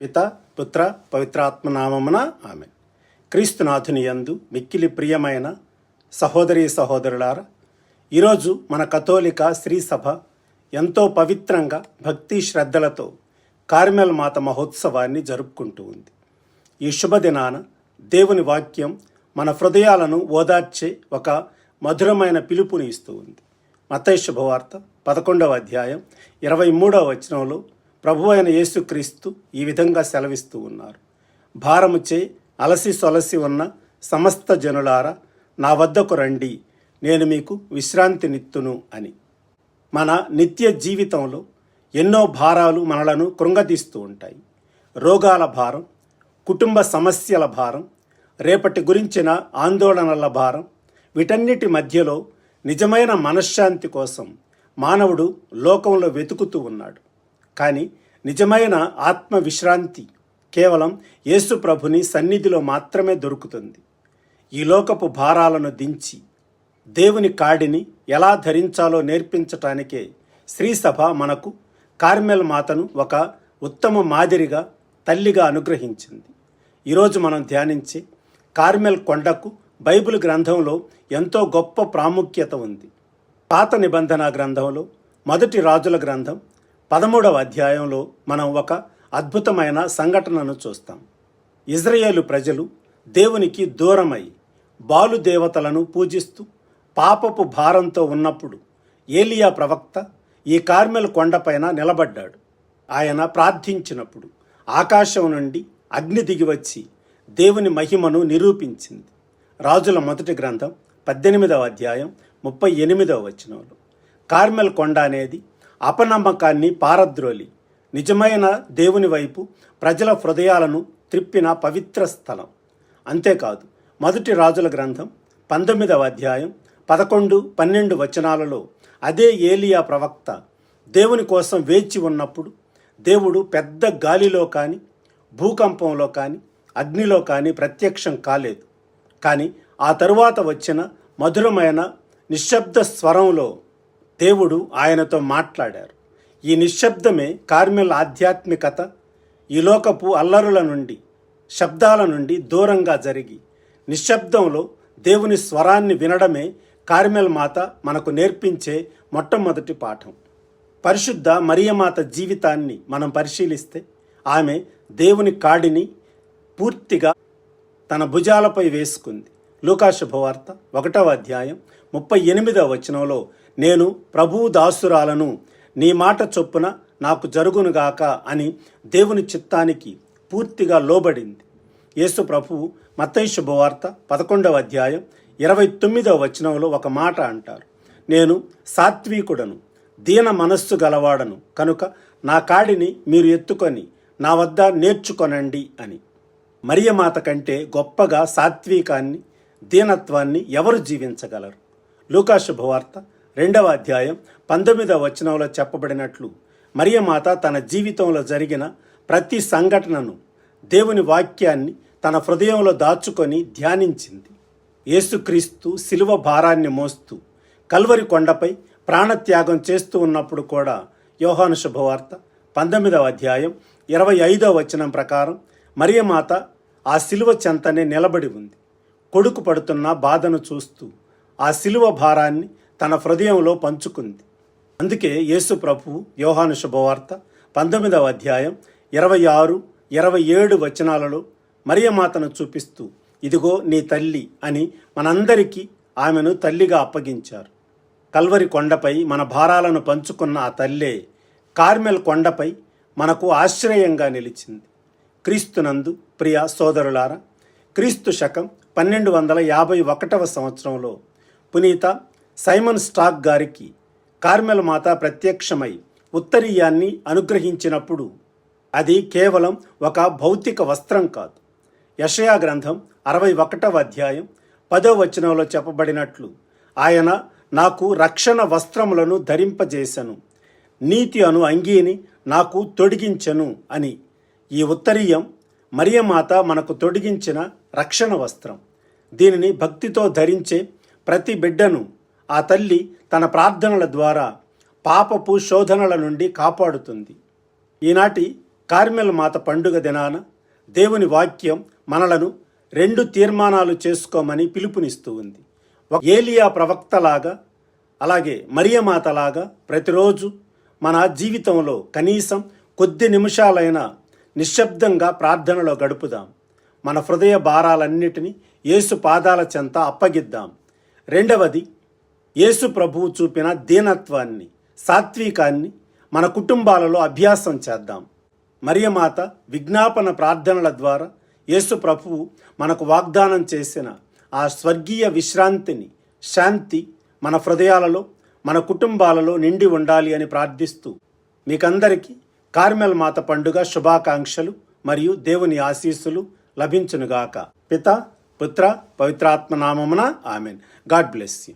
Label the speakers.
Speaker 1: పిత పుత్ర పవిత్రాత్మనామమున ఆమె. క్రీస్తునాథుని యందు మిక్కిలి ప్రియమైన సహోదరీ సహోదరులారా, ఈరోజు మన కథోలిక శ్రీ సభ ఎంతో పవిత్రంగా భక్తి శ్రద్ధలతో కార్మెల్ మాత మహోత్సవాన్ని జరుపుకుంటూ ఉంది. ఈ శుభదినాన దేవుని వాక్యం మన హృదయాలను ఓదార్చే ఒక మధురమైన పిలుపుని ఇస్తూ ఉంది. మత్తయి శుభవార్త 11వ అధ్యాయం 23వ వచనంలో ప్రభువైన యేసుక్రీస్తు ఈ విధంగా సెలవిస్తూ ఉన్నారు. భారముచే అలసి సొలసి ఉన్న సమస్త జనులారా, నా వద్దకు రండి, నేను మీకు విశ్రాంతినిత్తును అని. మన నిత్య జీవితంలో ఎన్నో భారాలు మనలను కృంగతీస్తూ ఉంటాయి. రోగాల భారం, కుటుంబ సమస్యల భారం, రేపటి గురించిన ఆందోళనల భారం. వీటన్నిటి మధ్యలో నిజమైన మనశ్శాంతి కోసం మానవుడు లోకంలో వెతుకుతూ ఉన్నాడు. కానీ నిజమైన ఆత్మ విశ్రాంతి కేవలం యేసు ప్రభుని సన్నిధిలో మాత్రమే దొరుకుతుంది. ఈ లోకపు భారాలను దించి దేవుని కాడిని ఎలా ధరించాలో నేర్పించటానికే శ్రీసభ మనకు కార్మెల్ మాతను ఒక ఉత్తమ మాదిరిగా తల్లిగా అనుగ్రహించింది. ఈరోజు మనం ధ్యానించే కార్మెల్ కొండకు బైబిల్ గ్రంథంలో ఎంతో గొప్ప ప్రాముఖ్యత ఉంది. పాత నిబంధన గ్రంథంలో మొదటి రాజుల గ్రంథం 13వ అధ్యాయంలో మనం ఒక అద్భుతమైన సంఘటనను చూస్తాం. ఇజ్రాయేలు ప్రజలు దేవునికి దూరమై బాలు దేవతలను పూజిస్తూ పాపపు భారంతో ఉన్నప్పుడు ఏలియా ప్రవక్త ఈ కార్మెల్ కొండపైన నిలబడ్డాడు. ఆయన ప్రార్థించినప్పుడు ఆకాశం నుండి అగ్ని దిగివచ్చి దేవుని మహిమను నిరూపించింది. రాజుల మొదటి గ్రంథం 18వ అధ్యాయం 38వ వచనంలో కార్మెల్ కొండ అనేది అపనమ్మకాన్ని పారద్రోలి నిజమైన దేవుని వైపు ప్రజల హృదయాలను త్రిప్పిన పవిత్ర స్థలం. అంతేకాదు, మొదటి రాజుల గ్రంథం 19వ అధ్యాయం 11-12 వచనాలలో అదే ఏలియా ప్రవక్త దేవుని కోసం వేచి ఉన్నప్పుడు దేవుడు పెద్ద గాలిలో కానీ, భూకంపంలో కానీ, అగ్నిలో కానీ ప్రత్యక్షం కాలేదు. కానీ ఆ తరువాత వచ్చిన మధురమైన నిశ్శబ్ద స్వరంలో దేవుడు ఆయనతో మాట్లాడారు. ఈ నిశ్శబ్దమే కార్మెల్ ఆధ్యాత్మికత. ఈ లోకపు అల్లరుల నుండి, శబ్దాల నుండి దూరంగా జరిగి నిశ్శబ్దంలో దేవుని స్వరాన్ని వినడమే కార్మెల్ మాత మనకు నేర్పించే మొట్టమొదటి పాఠం. పరిశుద్ధ మరియమాత జీవితాన్ని మనం పరిశీలిస్తే ఆమె దేవుని కాడిని పూర్తిగా తన భుజాలపై వేసుకుంది. లూకా శుభవార్త 1వ అధ్యాయం 38వ వచనంలో, నేను ప్రభువు దాసురాలను, నీ మాట చొప్పున నాకు జరుగునుగాక అని దేవుని చిత్తానికి పూర్తిగా లోబడింది. యేసు ప్రభువు మత్తయి శుభవార్త 11వ అధ్యాయం 29వ వచనంలో ఒక మాట అంటారు, నేను సాత్వికుడను, దీన మనస్సు గలవాడను, కనుక నా కాడిని మీరు ఎత్తుకొని నా వద్ద నేర్చుకొనండి అని. మరియమాత కంటే గొప్పగా సాత్వికాన్ని, దీనత్వాన్ని ఎవరు జీవించగలరు? లూకా శుభవార్త 2వ అధ్యాయం 19వ వచనంలో చెప్పబడినట్లు మరియమాత తన జీవితంలో జరిగిన ప్రతి సంఘటనను, దేవుని వాక్యాన్ని తన హృదయంలో దాచుకొని ధ్యానించింది. యేసుక్రీస్తు శిలువ భారాన్ని మోస్తూ కల్వరి కొండపై ప్రాణత్యాగం చేస్తూ ఉన్నప్పుడు కూడా యోహాను శుభవార్త 19వ అధ్యాయం 25వ వచనం ప్రకారం మరియమాత ఆ శిలువ చెంతనే నిలబడి ఉంది. కొడుకు పడుతున్న బాధను చూస్తూ ఆ శిలువ భారాన్ని తన హృదయంలో పంచుకుంది. అందుకే యేసు ప్రభువు యోహాను శుభవార్త 19వ అధ్యాయం 26-27 వచనాలలో మరియమాతను చూపిస్తూ, ఇదిగో నీ తల్లి అని మనందరికీ ఆమెను తల్లిగా అప్పగించారు. కల్వరి కొండపై మన భారాలను పంచుకున్న ఆ తల్లే కార్మెల్ కొండపై మనకు ఆశ్రయంగా నిలిచింది. క్రీస్తునందు ప్రియ సోదరులారా, క్రీస్తు శకం 1251వ సంవత్సరంలో పునీత సైమన్ స్టాక్ గారికి కార్మెల్ మాత ప్రత్యక్షమై ఉత్తరీయాన్ని అనుగ్రహించినప్పుడు అది కేవలం ఒక భౌతిక వస్త్రం కాదు. యెషయా గ్రంథం 61వ అధ్యాయం 10వ వచనంలో చెప్పబడినట్లు, ఆయన నాకు రక్షణ వస్త్రములను ధరింపజేసెను, నీతి అను అంగీని నాకు తొడిగించెను అని. ఈ ఉత్తరీయం మరియమాత మనకు తొడిగించిన రక్షణ వస్త్రం. దీనిని భక్తితో ధరించే ప్రతి బిడ్డను ఆ తల్లి తన ప్రార్థనల ద్వారా పాపపు శోధనల నుండి కాపాడుతుంది. ఈనాటి కార్మెల్ మాత పండుగ దినాన దేవుని వాక్యం మనలను 2 తీర్మానాలు చేసుకోమని పిలుపునిస్తూ ఉంది. ఏలియా ప్రవక్తలాగా అలాగే మరియమాతలాగా ప్రతిరోజు మన జీవితంలో కనీసం కొద్ది నిమిషాలైనా నిశ్శబ్దంగా ప్రార్థనలో గడుపుదాం. మన హృదయ భారాలన్నిటినీ యేసు పాదాల చెంత అప్పగిద్దాం. రెండవది, యేసు ప్రభువు చూపిన దీనత్వాన్ని, సాత్వికాన్ని మన కుటుంబాలలో అభ్యాసం చేద్దాం. మరియమాత విజ్ఞాపన ప్రార్థనల ద్వారా యేసు ప్రభువు మనకు వాగ్దానం చేసిన ఆ స్వర్గీయ విశ్రాంతిని, శాంతి మన హృదయాలలో, మన కుటుంబాలలో నిండి ఉండాలి అని ప్రార్థిస్తూ మీకందరికీ కార్మెల్ మాత పండుగ శుభాకాంక్షలు మరియు దేవుని ఆశీస్సులు లభించునుగాక. పిత, పుత్ర, పవిత్రాత్మ నామమున ఆమెన్. God bless you.